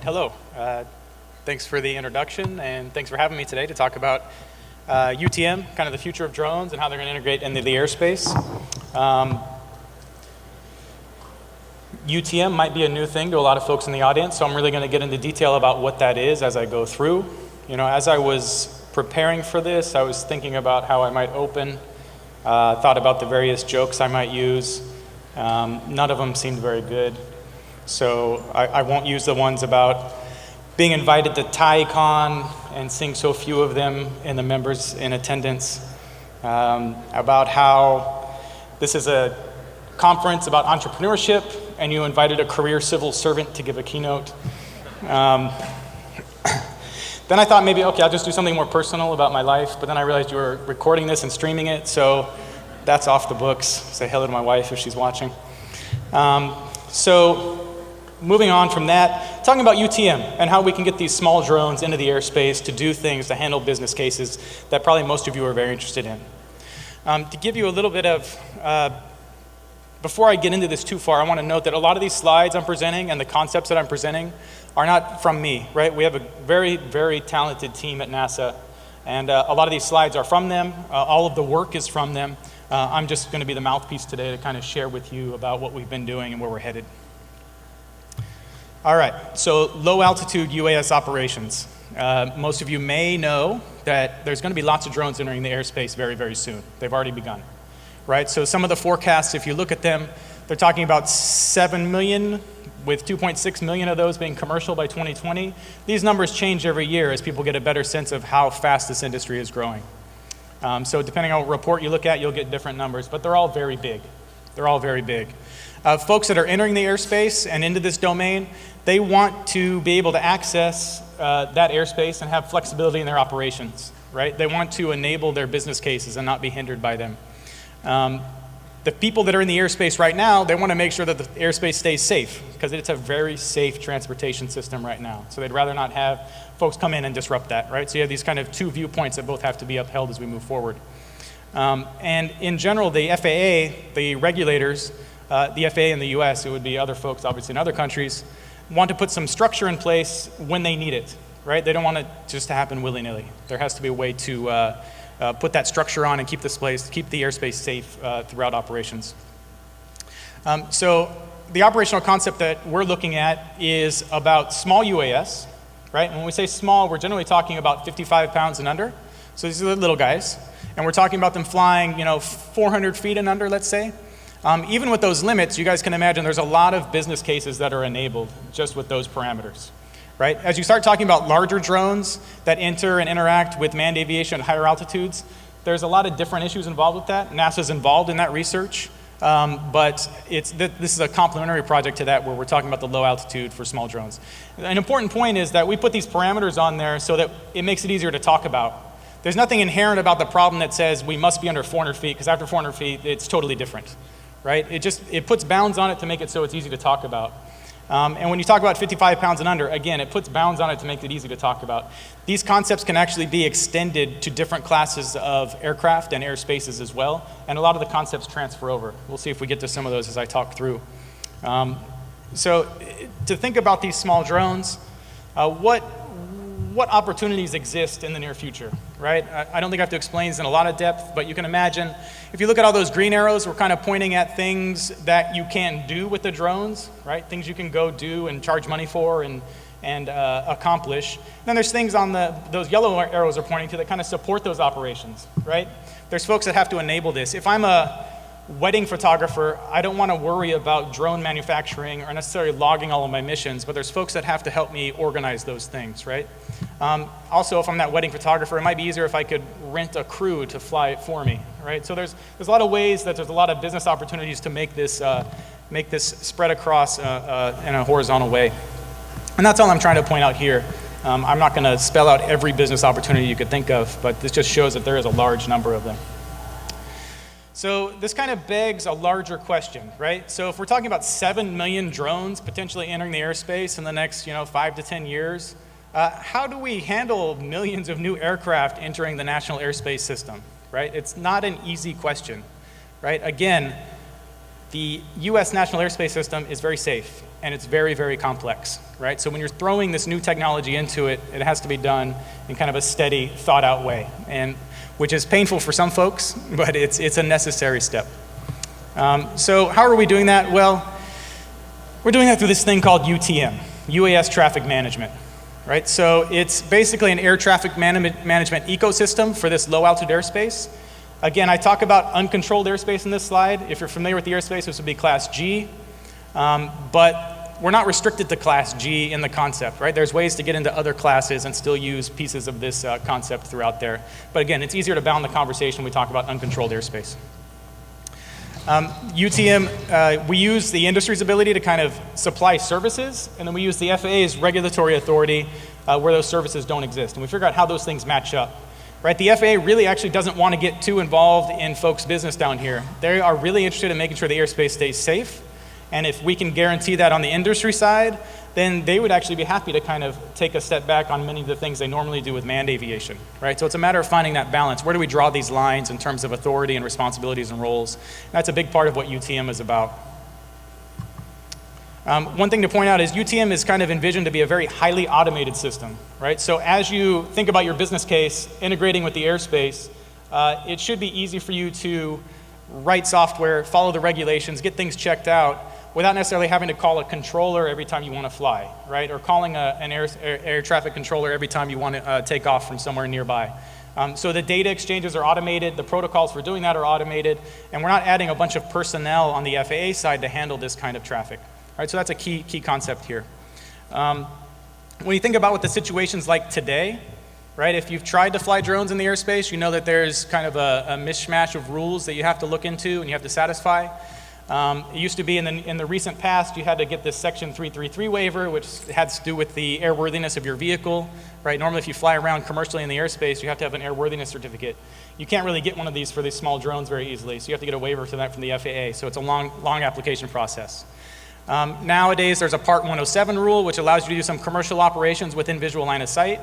right, hello. Thanks for the introduction, and thanks for having me today to talk about UTM, kind of the future of drones and how they're going to integrate into the airspace. UTM might be a new thing to a lot of folks in the audience, so I'm really going to get into detail about what that is as I go through. You know, as I was preparing for this, I was thinking about how I might open, thought about the various jokes I might use. None of them seemed very good, so I won't use the ones about being invited to TiEcon and seeing so few of them in the members in attendance, about how this is a conference about entrepreneurship and you invited a career civil servant to give a keynote. Then I thought maybe, okay, I'll just do something more personal about my life, but then I realized you were recording this and streaming it, so that's off the books. Say hello to my wife if she's watching. So moving on from that, talking about UTM and how we can get these small drones into the airspace to do things, to handle business cases that probably most of you are very interested in. To give you a little bit of, before I get into this too far, I want to note that a lot of these slides I'm presenting and the concepts that I'm presenting are not from me, right? We have a very, very talented team at NASA, and a lot of these slides are from them. All of the work is from them. I'm just going to be the mouthpiece today to kind of share with you about what we've been doing and where we're headed. All right, so low altitude UAS operations. Most of you may know that there's going to be lots of drones entering the airspace very, very soon. They've already begun, right? So some of the forecasts, if you look at them, they're talking about 7 million, with 2.6 million of those being commercial by 2020. These numbers change every year as people get a better sense of how fast this industry is growing. So depending on what report you look at, you'll get different numbers, but they're all very big. They're all very big. Folks that are entering the airspace and into this domain, they want to be able to access that airspace and have flexibility in their operations, right? They want to enable their business cases and not be hindered by them. The people that are in the airspace right now, they want to make sure that the airspace stays safe because it's a very safe transportation system right now. So they'd rather not have folks come in and disrupt that, right? So you have these kind of two viewpoints that both have to be upheld as we move forward. And in general, the FAA, the regulators, the FAA in the US, it would be other folks obviously in other countries, want to put some structure in place when they need it, right? They don't want it just to happen willy-nilly. There has to be a way to put that structure on and keep this place, keep the airspace safe throughout operations. So the operational concept that we're looking at is about small UAS, right? When we say small, we're generally talking about 55 pounds and under. So these are the little guys. And we're talking about them flying, 400 feet and under, let's say. Even with those limits, you guys can imagine there's a lot of business cases that are enabled just with those parameters, right? As you start talking about larger drones that enter and interact with manned aviation at higher altitudes, there's a lot of different issues involved with that. NASA's involved in that research, but this is a complementary project to that where we're talking about the low altitude for small drones. An important point is that we put these parameters on there so that it makes it easier to talk about. There's nothing inherent about the problem that says we must be under 400 feet, because after 400 feet, it's totally different, right? It puts bounds on it to make it so it's easy to talk about. And when you talk about 55 pounds and under, again, it puts bounds on it to make it easy to talk about. These concepts can actually be extended to different classes of aircraft and airspaces as well, and a lot of the concepts transfer over. We'll see if we get to some of those as I talk through. So to think about these small drones, what opportunities exist in the near future, right? I don't think I have to explain this in a lot of depth, but you can imagine, if you look at all those green arrows, we're kind of pointing at things that you can do with the drones, right? Things you can go do and charge money for and accomplish. Then there's things on those yellow arrows are pointing to that kind of support those operations, right? There's folks that have to enable this. If I'm a wedding photographer, I don't want to worry about drone manufacturing or necessarily logging all of my missions, but there's folks that have to help me organize those things, right? Also, if I'm that wedding photographer, it might be easier if I could rent a crew to fly it for me, right? So there's a lot of ways that there's a lot of business opportunities to make this spread across in a horizontal way. And that's all I'm trying to point out here. I'm not going to spell out every business opportunity you could think of, but this just shows that there is a large number of them. So this kind of begs a larger question, right? So if we're talking about 7 million drones potentially entering the airspace in the next 5 to 10 years, how do we handle millions of new aircraft entering the national airspace system, right? It's not an easy question, right? Again, The US National Airspace System is very safe, and it's very, very complex, right? So when you're throwing this new technology into it, it has to be done in kind of a steady, thought-out way, and which is painful for some folks, but it's a necessary step. So how are we doing that? Well, we're doing that through this thing called UTM, UAS Traffic Management, right? So it's basically an air traffic management ecosystem for this low-altitude airspace. Again, I talk about uncontrolled airspace in this slide. If you're familiar with the airspace, this would be Class G. But we're not restricted to Class G in the concept, right? There's ways to get into other classes and still use pieces of this concept throughout there. But again, it's easier to bound the conversation when we talk about uncontrolled airspace. UTM, we use the industry's ability to kind of supply services, and then we use the FAA's regulatory authority where those services don't exist. And we figure out how those things match up. Right, the FAA really actually doesn't want to get too involved in folks' business down here. They are really interested in making sure the airspace stays safe, and if we can guarantee that on the industry side, then they would actually be happy to kind of take a step back on many of the things they normally do with manned aviation, right? So it's a matter of finding that balance. Where do we draw these lines in terms of authority and responsibilities and roles? And that's a big part of what UTM is about. One thing to point out is UTM is kind of envisioned to be a very highly automated system, right? So as you think about your business case integrating with the airspace, it should be easy for you to write software, follow the regulations, get things checked out without necessarily having to call a controller every time you want to fly, right? Or calling an air traffic controller every time you want to take off from somewhere nearby. So the data exchanges are automated, the protocols for doing that are automated, and we're not adding a bunch of personnel on the FAA side to handle this kind of traffic. All right, so that's a key concept here. When you think about what the situation's like today, right, if you've tried to fly drones in the airspace, you know that there's kind of a mishmash of rules that you have to look into and you have to satisfy. It used to be in the recent past, you had to get this Section 333 waiver, which had to do with the airworthiness of your vehicle, right? Normally, if you fly around commercially in the airspace, you have to have an airworthiness certificate. You can't really get one of these for these small drones very easily, so you have to get a waiver for that from the FAA, so it's a long application process. Nowadays, there's a Part 107 rule, which allows you to do some commercial operations within visual line of sight.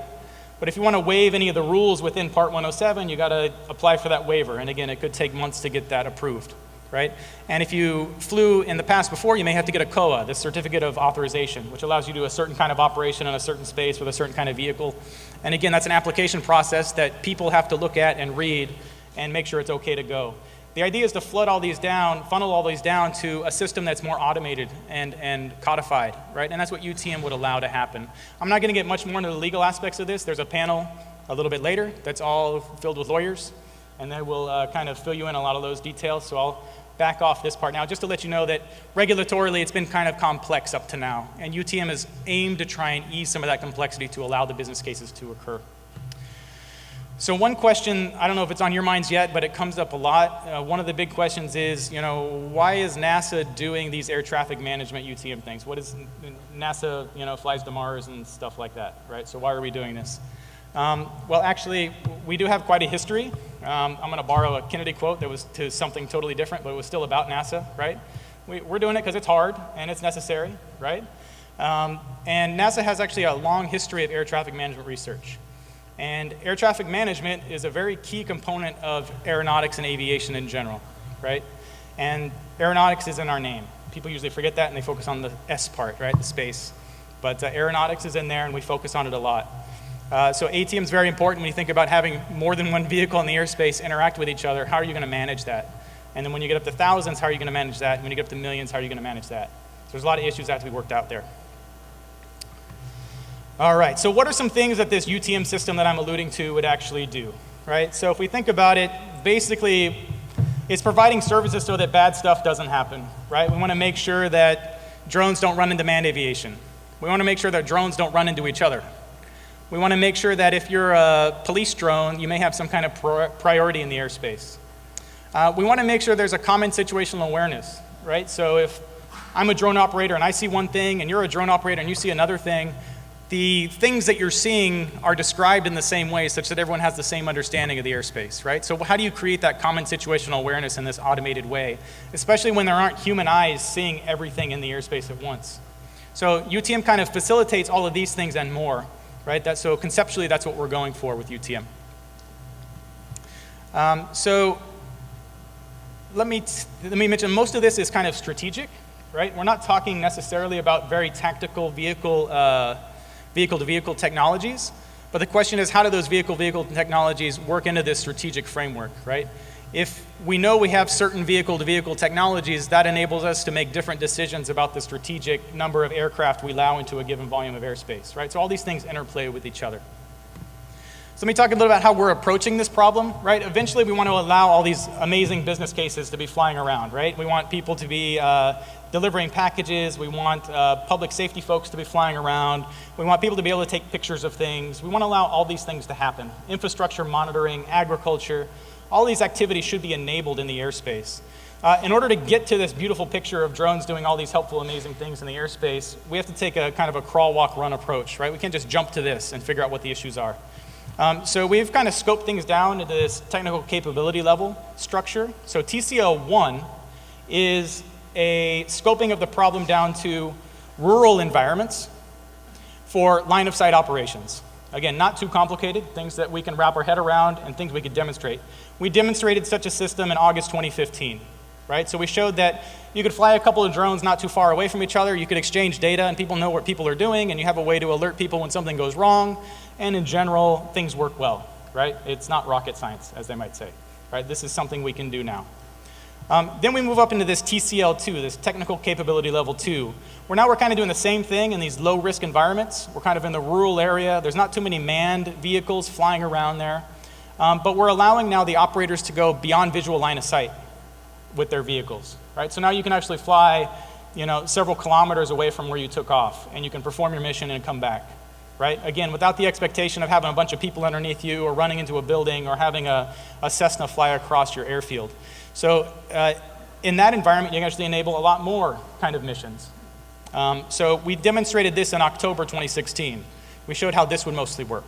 But if you want to waive any of the rules within Part 107, you got to apply for that waiver. And again, it could take months to get that approved, right? And if you flew in the past before, you may have to get a COA, the Certificate of Authorization, which allows you to do a certain kind of operation in a certain space with a certain kind of vehicle. And again, that's an application process that people have to look at and read and make sure it's okay to go. The idea is to funnel all these down to a system that's more automated and codified, right? And that's what UTM would allow to happen. I'm not going to get much more into the legal aspects of this. There's a panel a little bit later that's all filled with lawyers, and they will kind of fill you in a lot of those details. So I'll back off this part now just to let you know that regulatorily it's been kind of complex up to now, and UTM is aimed to try and ease some of that complexity to allow the business cases to occur. So one question, I don't know if it's on your minds yet, but it comes up a lot. One of the big questions is, why is NASA doing these air traffic management UTM things? What is NASA, flies to Mars and stuff like that, right? So why are we doing this? Well, actually, we do have quite a history. I'm going to borrow a Kennedy quote that was to something totally different, but it was still about NASA, right? We're doing it because it's hard and it's necessary, right? And NASA has actually a long history of air traffic management research. And air traffic management is a very key component of aeronautics and aviation in general, right? And aeronautics is in our name. People usually forget that and they focus on the S part, right, the space. But aeronautics is in there and we focus on it a lot. So ATM is very important when you think about having more than one vehicle in the airspace interact with each other. How are you going to manage that? And then when you get up to thousands, how are you going to manage that? And when you get up to millions, how are you going to manage that? So there's a lot of issues that have to be worked out there. All right, so what are some things that this UTM system that I'm alluding to would actually do, right? So if we think about it, basically, it's providing services so that bad stuff doesn't happen, right? We want to make sure that drones don't run into manned aviation. We want to make sure that drones don't run into each other. We want to make sure that if you're a police drone, you may have some kind of priority in the airspace. We want to make sure there's a common situational awareness, right? So if I'm a drone operator and I see one thing and you're a drone operator and you see another thing, the things that you're seeing are described in the same way such that everyone has the same understanding of the airspace, right? So how do you create that common situational awareness in this automated way, especially when there aren't human eyes seeing everything in the airspace at once? So UTM kind of facilitates all of these things and more, right? So conceptually, that's what we're going for with UTM. So let me mention, most of this is kind of strategic, right? We're not talking necessarily about very tactical vehicle-to-vehicle technologies, but the question is, how do those vehicle-to-vehicle technologies work into this strategic framework, right? If we know we have certain vehicle-to-vehicle technologies, that enables us to make different decisions about the strategic number of aircraft we allow into a given volume of airspace, right? So all these things interplay with each other. So let me talk a little about how we're approaching this problem, right? Eventually, we want to allow all these amazing business cases to be flying around, right? We want people to be delivering packages. We want public safety folks to be flying around. We want people to be able to take pictures of things. We want to allow all these things to happen. Infrastructure monitoring, agriculture, all these activities should be enabled in the airspace. In order to get to this beautiful picture of drones doing all these helpful, amazing things in the airspace, we have to take a kind of a crawl, walk, run approach, right? We can't just jump to this and figure out what the issues are. So we've kind of scoped things down into this technical capability level structure. So TCL1 is a scoping of the problem down to rural environments for line of sight operations. Again, not too complicated, things that we can wrap our head around and things we could demonstrate. We demonstrated such a system in August 2015, right? So we showed that you could fly a couple of drones not too far away from each other, you could exchange data and people know what people are doing, and you have a way to alert people when something goes wrong, and in general, things work well, right? It's not rocket science, as they might say, right? This is something we can do now. Then we move up into this TCL2, this technical capability level 2, where now we're kind of doing the same thing in these low-risk environments. We're kind of in the rural area. There's not too many manned vehicles flying around there. But we're allowing now the operators to go beyond visual line of sight with their vehicles, right? So now you can actually fly, several kilometers away from where you took off, and you can perform your mission and come back, right? Again, without the expectation of having a bunch of people underneath you or running into a building or having a Cessna fly across your airfield. So in that environment, you can actually enable a lot more kind of missions. So we demonstrated this in October 2016. We showed how this would mostly work.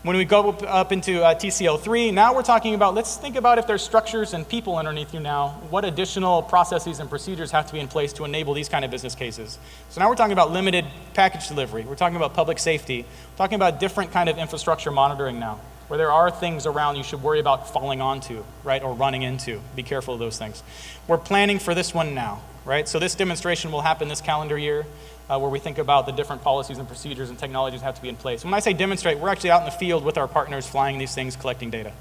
When we go up into TCL3, now we're talking about, let's think about if there's structures and people underneath you now, what additional processes and procedures have to be in place to enable these kind of business cases. So now we're talking about limited package delivery. We're talking about public safety. We're talking about different kind of infrastructure monitoring now, where there are things around you should worry about falling onto, right, or running into. Be careful of those things. We're planning for this one now, right? So this demonstration will happen this calendar year, where we think about the different policies and procedures and technologies that have to be in place. When I say demonstrate, we're actually out in the field with our partners flying these things, collecting data,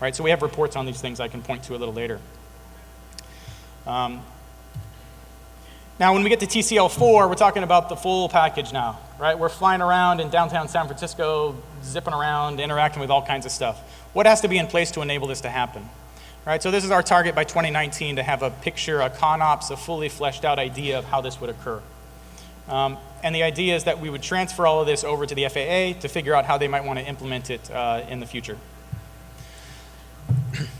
right? So we have reports on these things I can point to a little later. Now, when we get to TCL4, we're talking about the full package now, right? We're flying around in downtown San Francisco, zipping around, interacting with all kinds of stuff. What has to be in place to enable this to happen? Right, so this is our target by 2019 to have a picture, a ConOps, a fully fleshed out idea of how this would occur. And the idea is that we would transfer all of this over to the FAA to figure out how they might want to implement it in the future.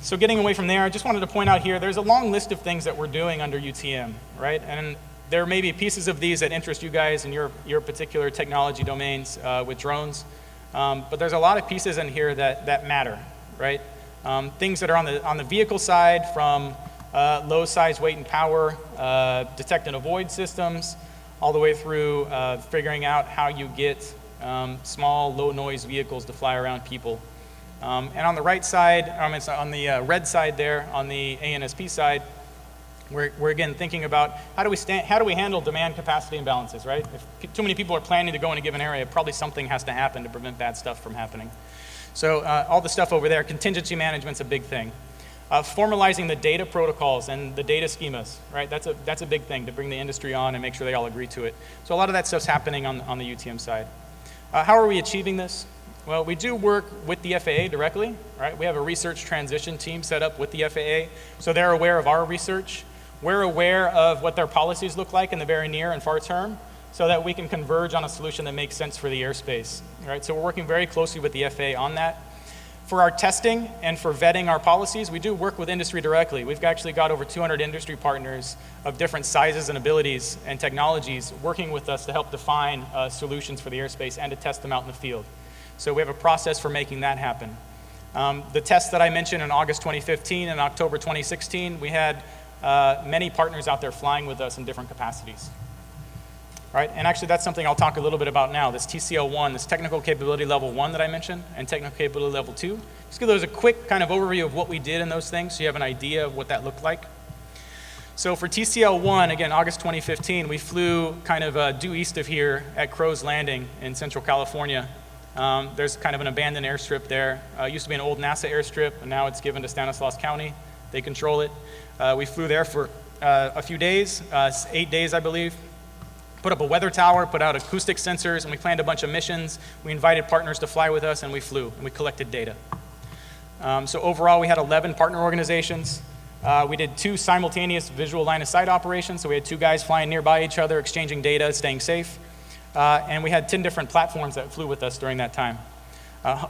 So getting away from there, I just wanted to point out here, there's a long list of things that we're doing under UTM, right? And there may be pieces of these that interest you guys in your particular technology domains with drones. But there's a lot of pieces in here that matter, right? Things that are on the vehicle side, from low size, weight, and power, detect and avoid systems, all the way through figuring out how you get small, low noise vehicles to fly around people. And on the right side, on the red side there, on the ANSP side, we're again thinking about how do we handle demand capacity imbalances, right? If too many people are planning to go in a given area, probably something has to happen to prevent bad stuff from happening. So all the stuff over there, contingency management's a big thing. Formalizing the data protocols and the data schemas, right? That's a big thing to bring the industry on and make sure they all agree to it. So a lot of that stuff's happening on the UTM side. How are we achieving this? Well, we do work with the FAA directly, right? We have a research transition team set up with the FAA, so they're aware of our research. We're aware of what their policies look like in the very near and far term, so that we can converge on a solution that makes sense for the airspace, right? So we're working very closely with the FAA on that. For our testing and for vetting our policies, we do work with industry directly. We've actually got over 200 industry partners of different sizes and abilities and technologies working with us to help define solutions for the airspace and to test them out in the field. So we have a process for making that happen. The tests that I mentioned in August 2015 and October 2016, we had many partners out there flying with us in different capacities. right? And actually that's something I'll talk a little bit about now, this TCO1, this technical capability level 1 that I mentioned, and technical capability level 2. Just give those a quick kind of overview of what we did in those things so you have an idea of what that looked like. So for TCL1, again, August 2015, we flew kind of due east of here at Crow's Landing in Central California. There's kind of an abandoned airstrip there. It used to be an old NASA airstrip, and now it's given to Stanislaus County. They control it. We flew there for a few days, 8 days, I believe. Put up a weather tower, put out acoustic sensors, and we planned a bunch of missions. We invited partners to fly with us, and we flew, and we collected data. So overall, we had 11 partner organizations. We did 2 simultaneous visual line of sight operations, so we had 2 guys flying nearby each other, exchanging data, staying safe. And we had 10 different platforms that flew with us during that time.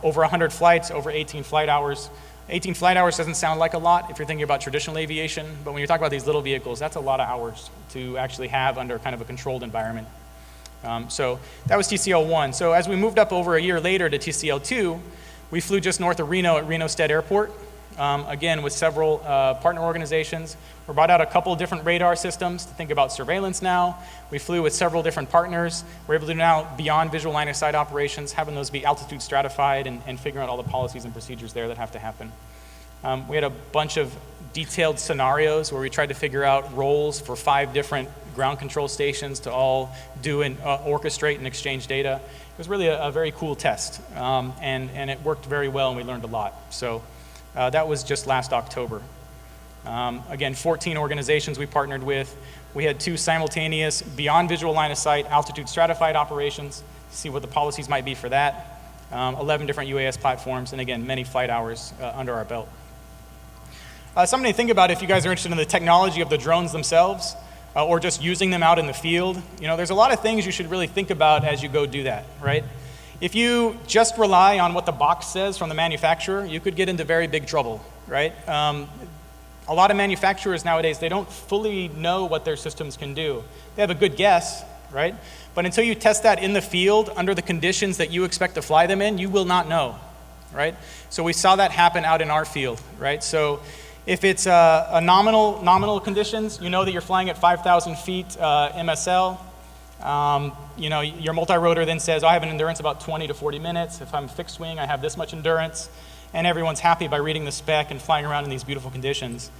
Over 100 flights, over 18 flight hours. 18 flight hours doesn't sound like a lot if you're thinking about traditional aviation, but when you talk about these little vehicles, that's a lot of hours to actually have under kind of a controlled environment. So that was TCL1. So as we moved up over a year later to TCL2, we flew just north of Reno at Reno Stead Airport. Again, with several partner organizations. We brought out a couple of different radar systems to think about surveillance now. We flew with several different partners. We're able to do now beyond visual line of sight operations, having those be altitude stratified and figuring out all the policies and procedures there that have to happen. We had a bunch of detailed scenarios where we tried to figure out roles for 5 different ground control stations to all do and orchestrate and exchange data. It was really a very cool test, and it worked very well, and we learned a lot. So. That was just last October. Again, 14 organizations we partnered with. We had 2 simultaneous beyond visual line of sight altitude stratified operations to see what the policies might be for that. 11 different UAS platforms, and again, many flight hours under our belt. Something to think about if you guys are interested in the technology of the drones themselves or just using them out in the field. You know, there's a lot of things you should really think about as you go do that, right? If you just rely on what the box says from the manufacturer, you could get into very big trouble, right? A lot of manufacturers nowadays, they don't fully know what their systems can do. They have a good guess, right? But until you test that in the field under the conditions that you expect to fly them in, you will not know, right? So we saw that happen out in our field, right? So if it's a nominal conditions, you know that you're flying at 5,000 feet MSL. You know, your multi-rotor then says, I have an endurance about 20 to 40 minutes. If I'm fixed wing, I have this much endurance. And everyone's happy by reading the spec and flying around in these beautiful conditions.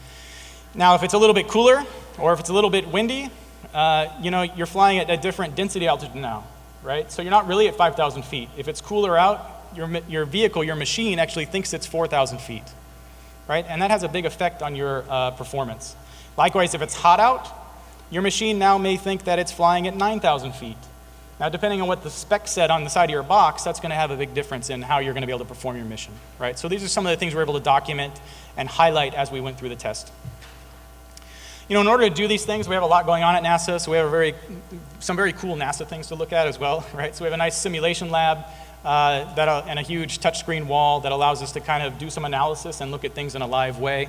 Now, if it's a little bit cooler, or if it's a little bit windy, you know, you're flying at a different density altitude now, right? So you're not really at 5,000 feet. If it's cooler out, your vehicle, your machine actually thinks it's 4,000 feet, right? And that has a big effect on your performance. Likewise, if it's hot out, your machine now may think that it's flying at 9,000 feet. Now, depending on what the spec said on the side of your box, that's going to have a big difference in how you're going to be able to perform your mission, right? So these are some of the things we're able to document and highlight as we went through the test. You know, in order to do these things, we have a lot going on at NASA, so we have some very cool NASA things to look at as well, right? So we have a nice simulation lab and a huge touchscreen wall that allows us to kind of do some analysis and look at things in a live way.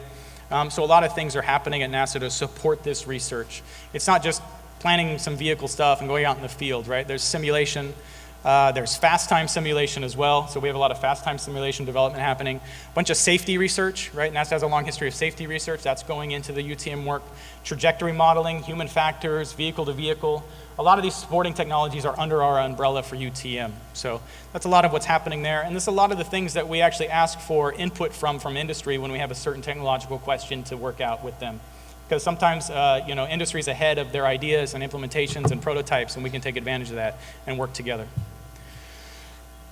So a lot of things are happening at NASA to support this research. It's not just planning some vehicle stuff and going out in the field, right? There's simulation. There's fast time simulation as well. So we have a lot of fast time simulation development happening. A bunch of safety research, right? NASA has a long history of safety research. That's going into the UTM work. Trajectory modeling, human factors, vehicle to vehicle. A lot of these supporting technologies are under our umbrella for UTM. So that's a lot of what's happening there. And this is a lot of the things that we actually ask for input from industry when we have a certain technological question to work out with them. Because sometimes, you know, industry's ahead of their ideas and implementations and prototypes, and we can take advantage of that and work together.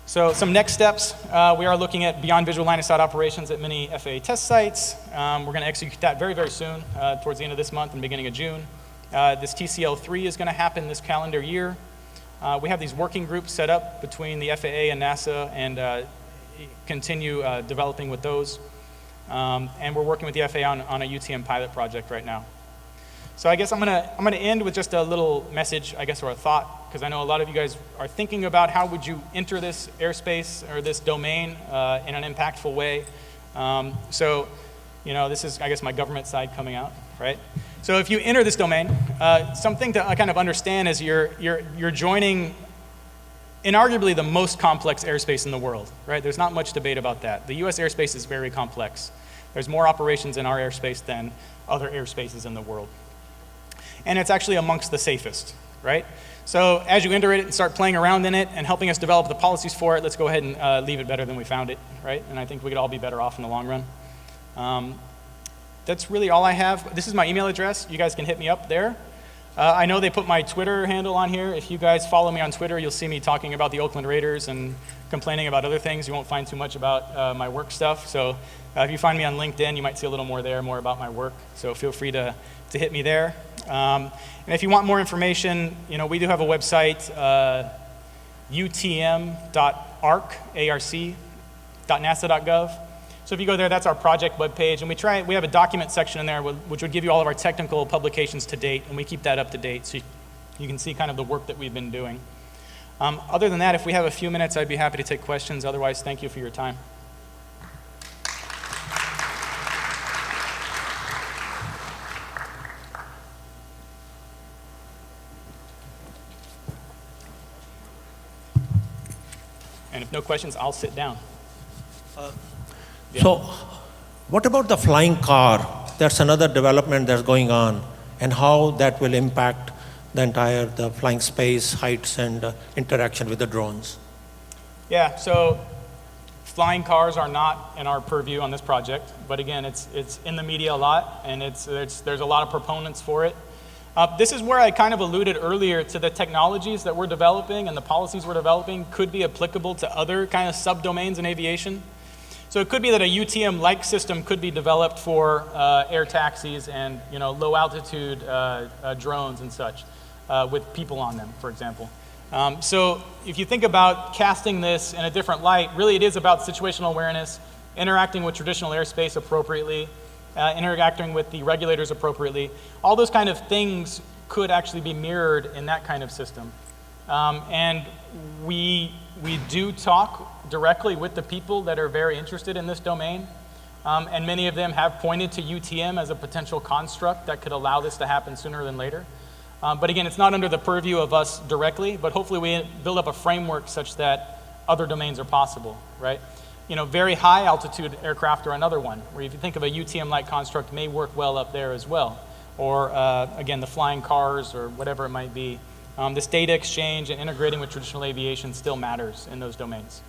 So some next steps, we are looking at beyond visual line of sight operations at many FAA test sites. We're going to execute that very, very soon, towards the end of this month and beginning of June. This TCL3 is going to happen this calendar year. We have these working groups set up between the FAA and NASA and continue developing with those. And we're working with the FAA on a UTM pilot project right now. So I guess I'm gonna end with just a little message, I guess, or a thought, because I know a lot of you guys are thinking about how would you enter this airspace or this domain in an impactful way. So, you know, this is, I guess, my government side coming out, right? So if you enter this domain, something to kind of understand is you're joining inarguably the most complex airspace in the world, right? There's not much debate about that. The US airspace is very complex. There's more operations in our airspace than other airspaces in the world. And it's actually amongst the safest, right? So as you enter it and start playing around in it and helping us develop the policies for it, let's go ahead and leave it better than we found it, right? And I think we could all be better off in the long run. That's really all I have. This is my email address. You guys can hit me up there. I know they put my Twitter handle on here. If you guys follow me on Twitter, you'll see me talking about the Oakland Raiders and complaining about other things. You won't find too much about my work stuff. So if you find me on LinkedIn, you might see a little more there, more about my work. So feel free to hit me there. And if you want more information, we do have a website, utm.arc.nasa.gov. So if you go there, that's our project webpage, and we have a document section in there which would give you all of our technical publications to date, and we keep that up to date so you can see kind of the work that we've been doing. Other than that, if we have a few minutes, I'd be happy to take questions. Otherwise, thank you for your time. And if no questions, I'll sit down. So what about the flying car? That's another development that's going on, and how that will impact the flying space, heights, and interaction with the drones. Yeah, so flying cars are not in our purview on this project, but again, it's in the media a lot, and there's a lot of proponents for it. This is where I kind of alluded earlier to the technologies that we're developing and the policies we're developing could be applicable to other kind of subdomains in aviation. So it could be that a UTM-like system could be developed for air taxis and low altitude drones and such with people on them, for example. So if you think about casting this in a different light, really it is about situational awareness, interacting with traditional airspace appropriately, interacting with the regulators appropriately. All those kind of things could actually be mirrored in that kind of system. And we do talk directly with the people that are very interested in this domain, and many of them have pointed to UTM as a potential construct that could allow this to happen sooner than later. But again, it's not under the purview of us directly, but hopefully we build up a framework such that other domains are possible, right? Very high altitude aircraft are another one, where if you think of a UTM-like construct may work well up there as well. Or again, the flying cars or whatever it might be. This data exchange and integrating with traditional aviation still matters in those domains.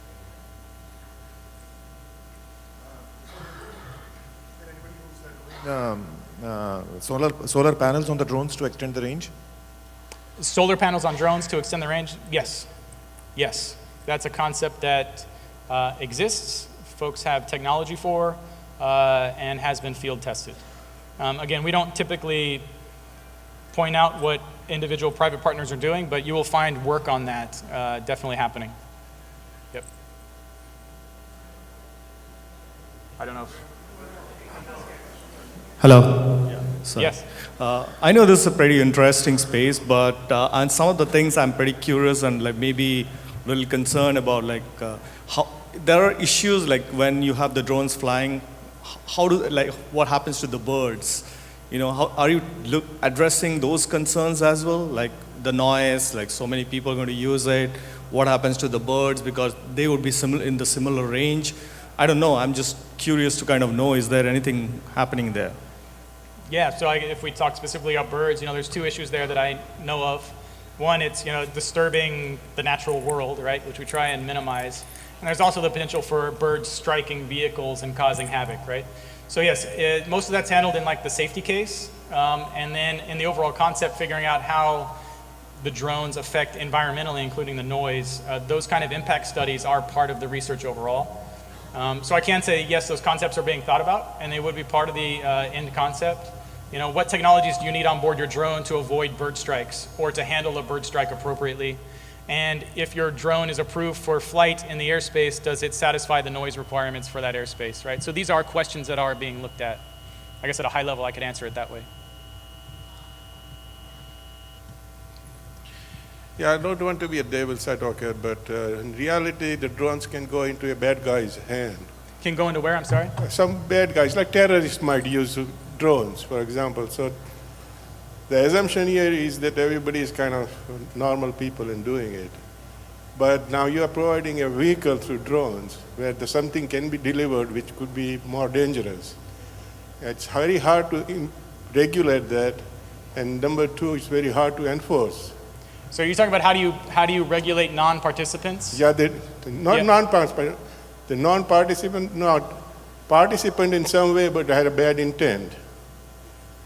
Solar panels on the drones to extend the range? Solar panels on drones to extend the range? Yes. Yes. That's a concept that exists, folks have technology for, and has been field tested. Again, we don't typically point out what individual private partners are doing, but you will find work on that definitely happening. Yep. I don't know if... Hello. Yeah. So, yes. I know this is a pretty interesting space, but on some of the things I'm pretty curious and maybe a little concerned about, how there are issues when you have the drones flying. What happens to the birds? How are you addressing those concerns as well? Like the noise, so many people are going to use it. What happens to the birds because they would be in the similar range? I don't know. I'm just curious to kind of know, is there anything happening there? Yeah, so if we talk specifically about birds, there's two issues there that I know of. One, it's disturbing the natural world, right, which we try and minimize. And there's also the potential for birds striking vehicles and causing havoc, right? So yes, most of that's handled in the safety case, and then in the overall concept, figuring out how the drones affect environmentally, including the noise. Those kind of impact studies are part of the research overall. So I can say, yes, those concepts are being thought about, and they would be part of the end concept. What technologies do you need on board your drone to avoid bird strikes or to handle a bird strike appropriately? And if your drone is approved for flight in the airspace, does it satisfy the noise requirements for that airspace, right? So these are questions that are being looked at. I guess at a high level, I could answer it that way. Yeah, I don't want to be a devil's advocate, but in reality, the drones can go into a bad guy's hand. Can go into where, I'm sorry? Some bad guys, like terrorists might use drones, for example. So the assumption here is that everybody is kind of normal people in doing it. But now you are providing a vehicle through drones where something can be delivered which could be more dangerous. It's very hard to regulate that, and number two, it's very hard to enforce. So you're talking about how do you regulate non-participants? Yeah, not Yeah. non-participant, the non-participant, not participant in some way, but had a bad intent.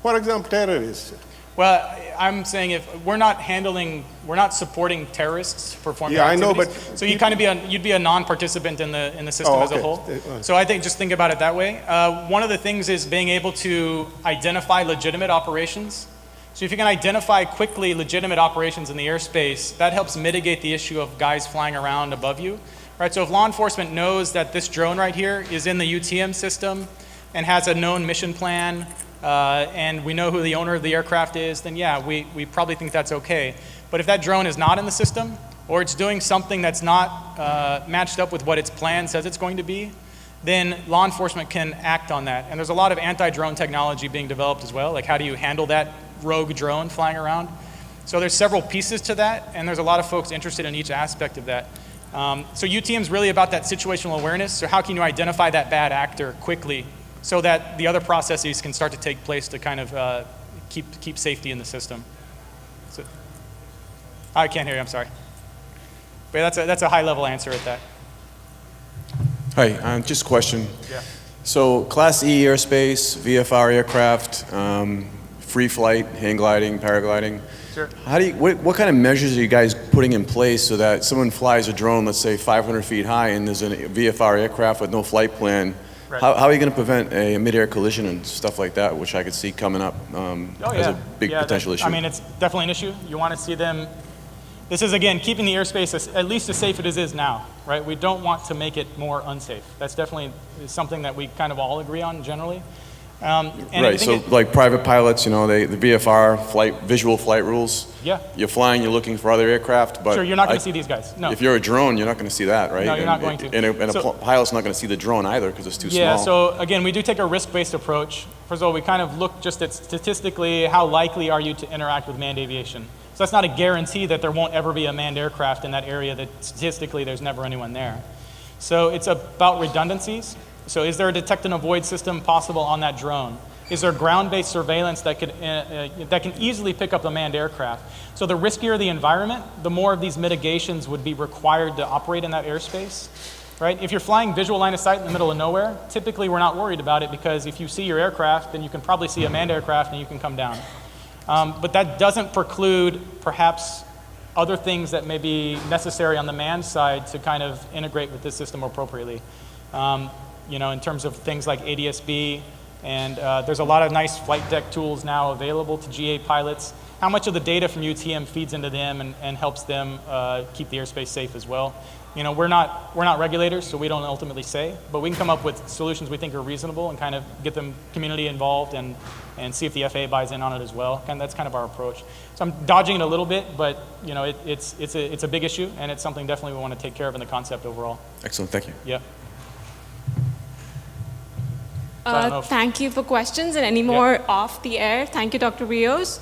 For example, terrorists. Well, I'm saying if we're not supporting terrorists performing Yeah, I know, activities. but So you'd be a non-participant in the system Oh, as a okay. whole. So I think just think about it that way. One of the things is being able to identify legitimate operations. So if you can identify quickly legitimate operations in the airspace, that helps mitigate the issue of guys flying around above you. Right, so if law enforcement knows that this drone right here is in the UTM system and has a known mission plan, and we know who the owner of the aircraft is, then yeah, we probably think that's okay. But if that drone is not in the system, or it's doing something that's not matched up with what its plan says it's going to be, then law enforcement can act on that. And there's a lot of anti-drone technology being developed as well, like how do you handle that rogue drone flying around? So there's several pieces to that, and there's a lot of folks interested in each aspect of that. So UTM is really about that situational awareness. So how can you identify that bad actor quickly so that the other processes can start to take place to kind of keep safety in the system? So, I can't hear you, I'm sorry. But that's a high-level answer at that. Hi, just a question. Yeah. So Class E airspace, VFR aircraft, free flight, hang gliding, paragliding. Sure. What kind of measures are you guys putting in place so that someone flies a drone, let's say 500 feet high, and there's a VFR aircraft with no flight plan? Right. How are you going to prevent a mid-air collision and stuff like that, which I could see coming up as a big potential issue? I mean, it's definitely an issue. You want to see them. This is, again, keeping the airspace at least as safe as it is now, right? We don't want to make it more unsafe. That's definitely something that we kind of all agree on generally. And Right, so like private pilots, the VFR visual flight rules. Yeah. You're flying, you're looking for other aircraft, but Sure, you're not going to see these guys. No. if you're a drone, you're not going to see that, right? No, you're not going to. And a So- pilot's not going to see the drone either because it's too Yeah, small. so again, we do take a risk-based approach. First of all, we kind of look just at statistically how likely are you to interact with manned aviation. So that's not a guarantee that there won't ever be a manned aircraft in that area, that statistically there's never anyone there. So it's about redundancies. So is there a detect and avoid system possible on that drone? Is there ground-based surveillance that can easily pick up the manned aircraft? So the riskier the environment, the more of these mitigations would be required to operate in that airspace, right? If you're flying visual line of sight in the middle of nowhere, typically we're not worried about it because if you see your aircraft, then you can probably see a manned aircraft and you can come down. But that doesn't preclude perhaps other things that may be necessary on the manned side to kind of integrate with this system appropriately. In terms of things like ADS-B, and there's a lot of nice flight deck tools now available to GA pilots. How much of the data from UTM feeds into them and helps them keep the airspace safe as well? We're not regulators, so we don't ultimately say, but we can come up with solutions we think are reasonable and kind of get them community involved and see if the FAA buys in on it as well. And that's kind of our approach. So I'm dodging it a little bit, but it's a big issue, and it's something definitely we want to take care of in the concept overall. Excellent, thank you. Yeah. So I don't know if- Thank you for questions and any more off the air. Thank you, Dr. Rios.